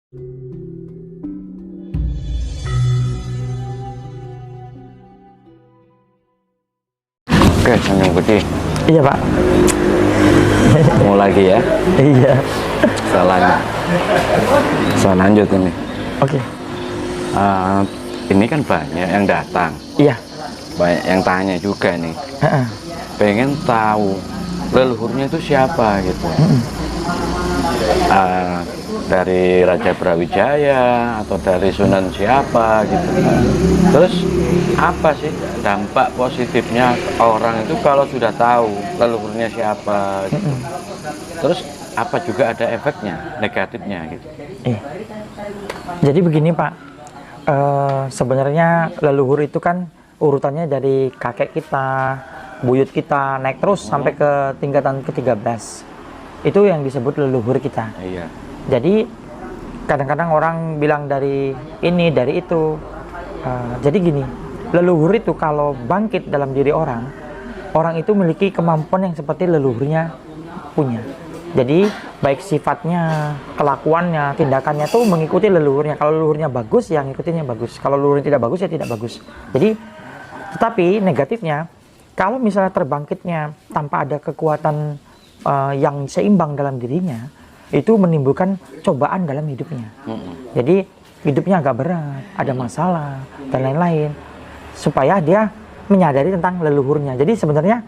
Oke, Sanjung Budi. Iya, Pak. Mau lagi ya? Iya. Saya lanjut ini. Oke. Ini kan banyak yang datang. Iya. Banyak yang tanya juga nih. Pengen tahu leluhurnya itu siapa gitu. Dari Raja Brawijaya atau dari Sunan siapa gitu. Terus apa sih dampak positifnya orang itu kalau sudah tahu leluhurnya siapa gitu. Terus apa juga ada efeknya negatifnya gitu. Jadi begini, Pak, sebenarnya leluhur itu kan urutannya dari kakek kita, buyut kita, naik terus sampai ke tingkatan ke-13. Itu yang disebut leluhur kita. Iya. Jadi kadang-kadang orang bilang dari ini, dari itu. Jadi gini, leluhur itu kalau bangkit dalam diri orang itu memiliki kemampuan yang seperti leluhurnya punya. Jadi baik sifatnya, kelakuannya, tindakannya tuh mengikuti leluhurnya. Kalau leluhurnya bagus, yang ngikutinnya bagus. Kalau leluhurnya tidak bagus, ya tidak bagus. Jadi, tetapi negatifnya, kalau misalnya terbangkitnya tanpa ada kekuatan yang seimbang dalam dirinya, itu menimbulkan cobaan dalam hidupnya. Jadi hidupnya agak berat, ada masalah dan lain-lain, supaya dia menyadari tentang leluhurnya. Jadi sebenarnya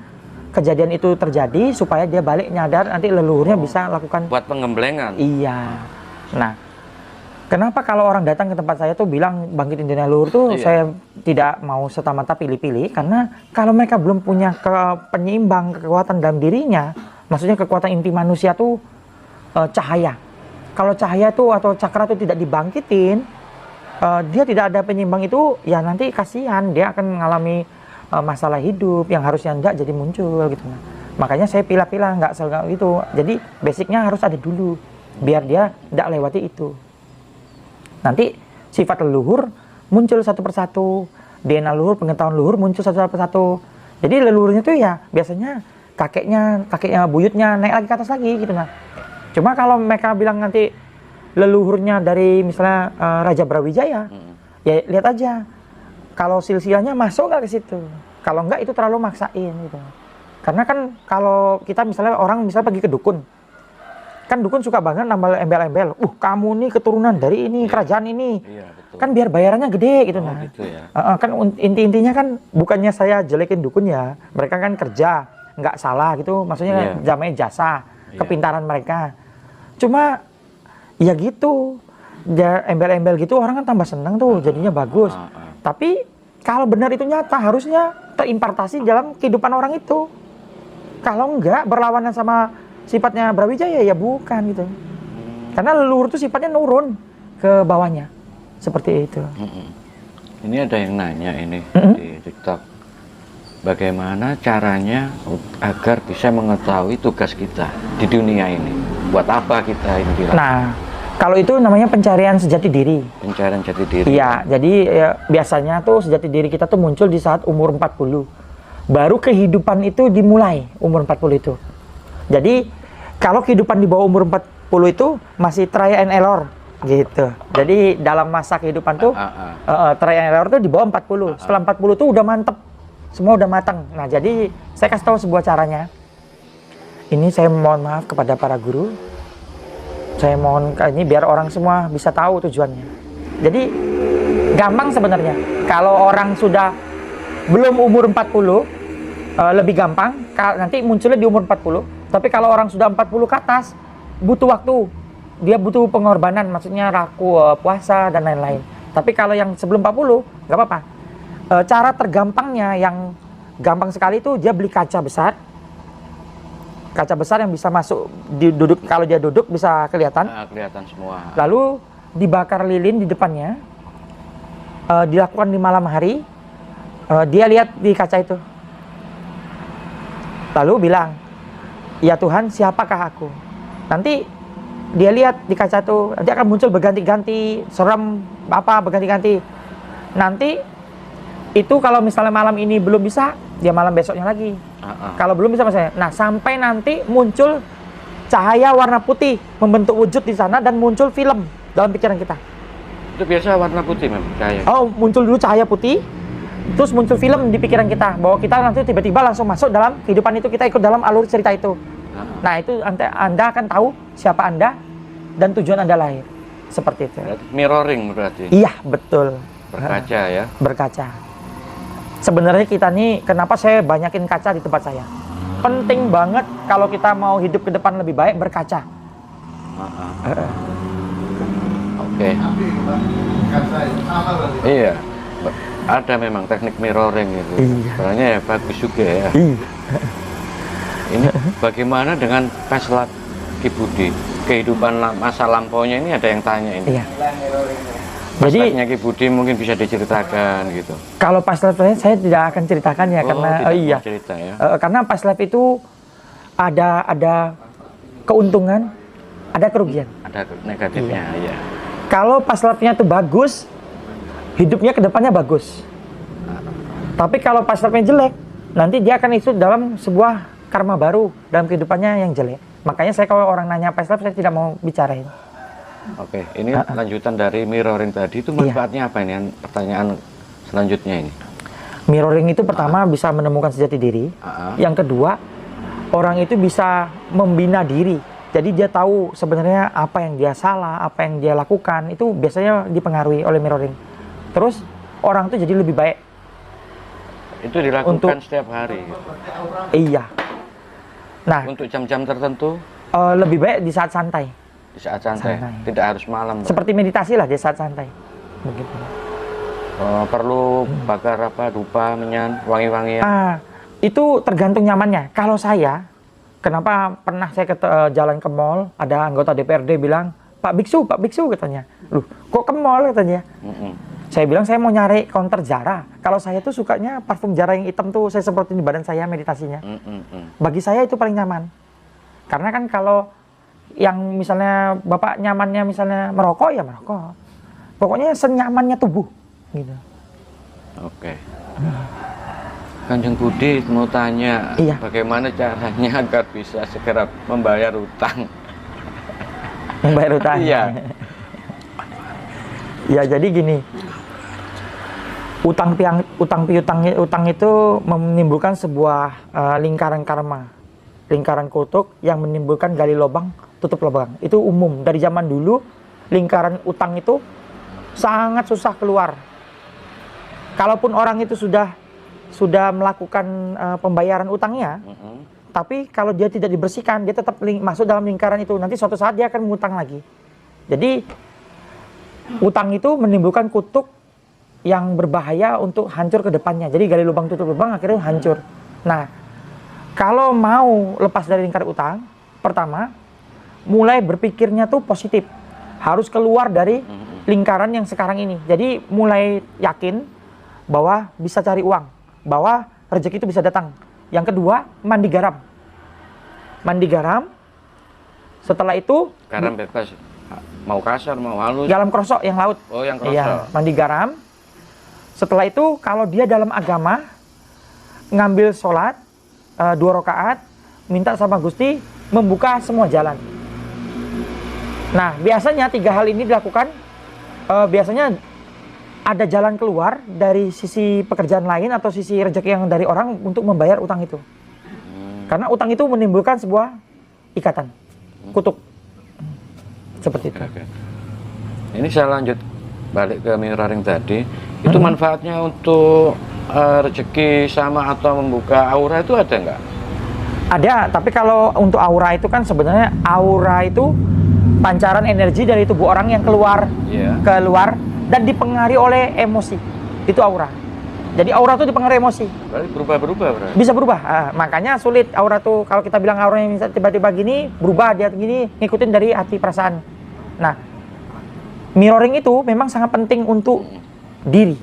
kejadian itu terjadi supaya dia balik nyadar, nanti leluhurnya bisa lakukan Buat pengemblengan. Iya. Nah, kenapa kalau orang datang ke tempat saya tuh bilang bangkitin dari leluhur tuh, saya tidak mau serta-merta pilih-pilih, karena kalau mereka belum punya penyeimbang kekuatan dalam dirinya, maksudnya kekuatan inti manusia tuh cahaya. Kalau cahaya tuh atau cakra tuh tidak dibangkitin, dia tidak ada penyeimbang itu, ya nanti kasihan, dia akan mengalami masalah hidup yang harusnya enggak jadi muncul gitu. Makanya saya pilah-pilah, nggak selalu itu. Jadi basicnya harus ada dulu, biar dia tidak lewati itu. Nanti sifat leluhur muncul satu persatu, DNA leluhur, pengetahuan leluhur muncul satu persatu. Jadi leluhurnya tuh ya biasanya kakeknya buyutnya naik lagi ke atas lagi gitu. Nah, cuma kalau mereka bilang nanti leluhurnya dari misalnya Raja Brawijaya, ya lihat aja kalau silsilahnya masuk nggak ke situ. Kalau nggak itu terlalu maksain gitu. Karena kan kalau kita misalnya orang misalnya pergi ke dukun, kan dukun suka banget nambah embel-embel. Kamu nih keturunan dari ini, kerajaan ini. Iya, betul. Kan biar bayarannya gede gitu. Gitu ya. Kan intinya kan bukannya saya jelekin dukun ya. Mereka kan kerja, nggak salah gitu. Maksudnya namanya jasa, kepintaran mereka. Cuma ya gitu. Embel-embel gitu orang kan tambah seneng tuh, jadinya bagus. Tapi kalau benar itu nyata, harusnya terimpartasi dalam kehidupan orang itu. Kalau enggak, berlawanan sama sifatnya Brawijaya, ya bukan gitu. Karena leluhur itu sifatnya nurun ke bawahnya. Seperti itu. Ini ada yang nanya ini di TikTok. Bagaimana caranya agar bisa mengetahui tugas kita di dunia ini? Buat apa kita ini dilakukan? Nah, kalau itu namanya pencarian sejati diri. Pencarian jati diri. Iya, jadi biasanya tuh sejati diri kita tuh muncul di saat umur 40. Baru kehidupan itu dimulai umur 40 itu. Jadi kalau kehidupan di bawah umur 40 itu masih try and error gitu. Jadi dalam masa kehidupan tuh try and error tuh di bawah 40. Setelah 40 tuh udah mantep. Semua udah matang. Nah, jadi saya kasih tahu sebuah caranya. Ini saya mohon maaf kepada para guru. Saya mohon ini biar orang semua bisa tahu tujuannya. Jadi gampang sebenarnya. Kalau orang sudah belum umur 40, lebih gampang, nanti munculnya di umur 40. Tapi kalau orang sudah 40 ke atas, butuh waktu. Dia butuh pengorbanan, maksudnya raku, puasa, dan lain-lain. Tapi kalau yang sebelum 40, nggak apa-apa. Cara tergampangnya, yang gampang sekali itu, dia beli kaca besar. Kaca besar yang bisa masuk, duduk, kalau dia duduk bisa kelihatan. Kelihatan semua. Lalu dibakar lilin di depannya. Dilakukan di malam hari. Dia lihat di kaca itu. Lalu bilang, ya Tuhan, siapakah aku? Nanti dia lihat di kaca itu, nanti akan muncul berganti-ganti, serem, berganti-ganti. Nanti itu kalau misalnya malam ini belum bisa, dia malam besoknya lagi. Kalau belum bisa misalnya, nah sampai nanti muncul cahaya warna putih membentuk wujud di sana dan muncul film dalam pikiran kita. Itu biasa warna putih memang cahaya. Oh, muncul dulu cahaya putih, terus muncul film di pikiran kita bahwa kita nanti tiba-tiba langsung masuk dalam kehidupan itu, kita ikut dalam alur cerita itu. Nah, itu Anda akan tahu siapa Anda dan tujuan Anda lahir. Seperti itu. Mirroring berarti. Iya, betul. Berkaca ya. Berkaca. Sebenarnya kita nih, kenapa saya banyakin kaca di tempat saya? Penting banget kalau kita mau hidup ke depan lebih baik, berkaca. Oke. Iya. Ada memang teknik mirroring itu. Iya. Soalnya ya bagus juga ya. Ini bagaimana dengan peslap Ki Budi? Kehidupan masa lampaunya ini ada yang tanya ini. Iya. Jadi Peslapnya Ki Budi mungkin bisa diceritakan gitu. kalau pas live saya tidak akan ceritakan ya, karena tidak iya. mau cerita ya. Karena pas live itu ada keuntungan, ada kerugian. Ada negatifnya ya. Kalau pas live-nya itu bagus, hidupnya ke depannya bagus. Tapi kalau pas live-nya jelek, nanti dia akan ikut dalam sebuah karma baru dalam kehidupannya yang jelek. Makanya saya kalau orang nanya pas live, saya tidak mau bicarain. Oke, ini lanjutan dari mirroring tadi, itu manfaatnya apa ini? Pertanyaan selanjutnya ini. Mirroring itu pertama bisa menemukan sejati diri. Yang kedua, orang itu bisa membina diri. Jadi dia tahu sebenarnya apa yang dia salah, apa yang dia lakukan, itu biasanya dipengaruhi oleh mirroring. Terus orang itu jadi lebih baik. Itu dilakukan setiap hari. Iya. Nah, Untuk jam-jam tertentu, lebih baik di saat santai. di saat santai, Santai. tidak harus malam. Seperti meditasi lah di saat santai. Begitu. Perlu bakar apa, dupa, menyan, wangi-wangian. Itu tergantung nyamannya. Kalau saya, kenapa pernah saya jalan ke mall, ada anggota DPRD bilang, Pak Biksu katanya. Loh, kok ke mall katanya? Saya bilang saya mau nyari counter Zara. Kalau saya tuh sukanya parfum Zara yang hitam tuh, saya semprotin di badan saya meditasinya. Bagi saya itu paling nyaman. Karena kan kalau yang misalnya Bapak nyamannya misalnya merokok, ya merokok. Pokoknya senyamannya tubuh. Gitu. Oke. Kanjeng Budi mau tanya, Iya. bagaimana caranya agar bisa segera membayar utang? Membayar utang. Iya. Ya jadi gini, utang itu menimbulkan sebuah lingkaran karma, lingkaran kutuk yang menimbulkan gali lubang, tutup lubang. Itu umum dari zaman dulu. Lingkaran utang itu sangat susah keluar. Kalaupun orang itu sudah melakukan pembayaran utangnya, tapi kalau dia tidak dibersihkan, dia tetap masuk dalam lingkaran itu. Nanti suatu saat dia akan mengutang lagi. Jadi utang itu menimbulkan kutuk yang berbahaya untuk hancur ke depannya. Jadi gali lubang tutup lubang akhirnya hancur. Nah, kalau mau lepas dari lingkaran utang, pertama mulai berpikirnya tuh positif. Harus keluar dari lingkaran yang sekarang ini. Jadi mulai yakin bahwa bisa cari uang, bahwa rezeki itu bisa datang. Yang kedua, mandi garam. Mandi garam. Setelah itu Garam bebas, mau kasar, mau halus. garam krosok yang laut. Oh, yang krosok. Iya, mandi garam. Setelah itu kalau dia dalam agama ngambil sholat 2 rakaat, minta sama Gusti membuka semua jalan. Nah, biasanya 3 hal ini dilakukan. Biasanya ada jalan keluar dari sisi pekerjaan lain atau sisi rezeki yang dari orang untuk membayar utang itu. Karena utang itu menimbulkan sebuah ikatan, kutuk. Seperti itu. Oke. Ini saya lanjut balik ke mirroring tadi. Itu manfaatnya untuk rezeki sama atau membuka aura itu ada nggak? Ada, tapi kalau untuk aura itu kan sebenarnya aura itu pancaran energi dari tubuh orang yang keluar dan dipengaruhi oleh emosi. Itu aura. Jadi aura itu dipengaruhi emosi. Berarti berubah-berubah berarti. Bisa berubah. Makanya sulit aura tuh, kalau kita bilang auranya tiba-tiba gini, berubah dia gini, ngikutin dari hati perasaan. Nah, mirroring itu memang sangat penting untuk diri.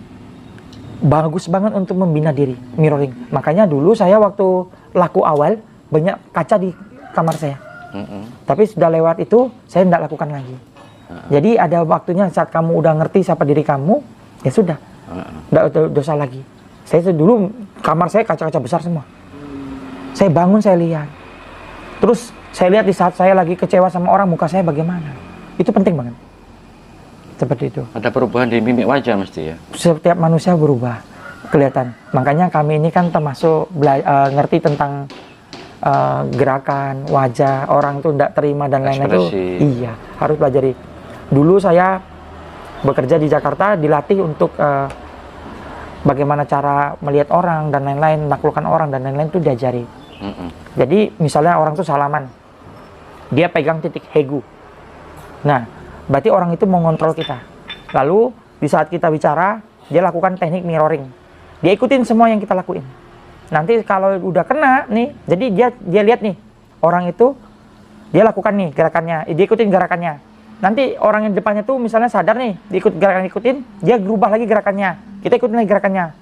Bagus banget untuk membina diri, mirroring. Makanya dulu saya waktu laku awal banyak kaca di kamar saya. Tapi sudah lewat itu, saya tidak lakukan lagi. Jadi ada waktunya saat kamu udah ngerti siapa diri kamu, ya sudah, tidak dosa lagi. Saya dulu kamar saya kaca-kaca besar semua. Saya bangun, saya lihat. Terus saya lihat di saat saya lagi kecewa sama orang, muka saya bagaimana. Itu penting banget. Seperti itu. Ada perubahan di mimik wajah mesti ya? Setiap manusia berubah, kelihatan. Makanya kami ini kan termasuk ngerti tentang gerakan wajah orang tuh tidak terima dan lain-lain itu. Iya, harus pelajari. Dulu saya bekerja di Jakarta, dilatih untuk bagaimana cara melihat orang dan lain-lain, menaklukkan orang dan lain-lain itu diajari. Jadi misalnya orang tuh salaman, dia pegang titik hegu. Nah, berarti orang itu mau ngontrol kita. Lalu di saat kita bicara, dia lakukan teknik mirroring. Dia ikutin semua yang kita lakuin. Nanti kalau udah kena nih, jadi dia lihat nih orang itu, dia lakukan nih gerakannya, dia ikutin gerakannya. Nanti orang yang depannya tuh misalnya sadar nih, diikut gerakan ikutin, dia berubah lagi gerakannya. Kita ikutin lagi gerakannya.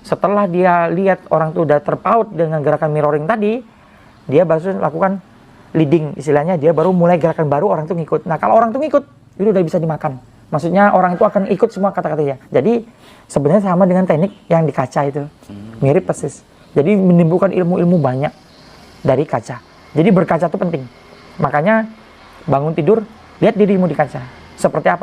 Setelah dia lihat orang tuh udah terpaut dengan gerakan mirroring tadi, dia baru lakukan leading, istilahnya dia baru mulai gerakan baru, orang tuh ngikut. Nah kalau orang tuh ngikut, itu udah bisa dimakan. Maksudnya orang itu akan ikut semua kata-katanya. Jadi sebenarnya sama dengan teknik yang di kaca itu, mirip persis. Jadi menimbulkan ilmu-ilmu banyak dari kaca. Jadi berkaca itu penting. Makanya bangun tidur, lihat dirimu di kaca. Seperti apa